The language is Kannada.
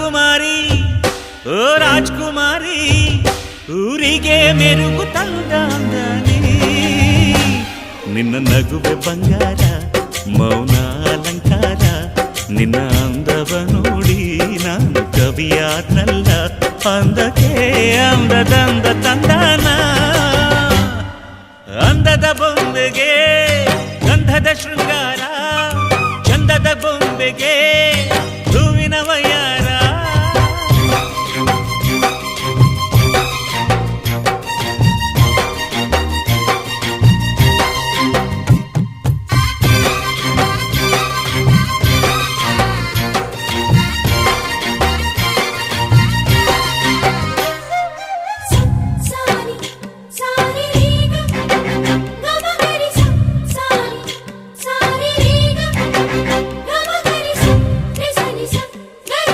ಕುಮಾರಿ ಓ ರಾಜ್ಕುಮಾರಿ ಊರಿಗೆ ಮೆರುಗು ತಂದಾನಿ ನಿನ್ನ ನಗುವೆ ಬಂಗಾರ ಮೌನ ಅಲಂಕಾರ ನಿನ್ನ ಅಂದವ ನೋಡಿ ನಾನು ಕವಿಯಾದ್ನಲ್ಲ ಅಂದಕ್ಕೆ ಅಂದದಂದ ತಂದಾನ ಅಂದದ ಬೊಂಬೆಗೆ ಗಂಧದ ಶೃಂಗಾರ ಚಂದದ ಬೊಂಬೆಗೆ ಹೂವಿನ ವೈ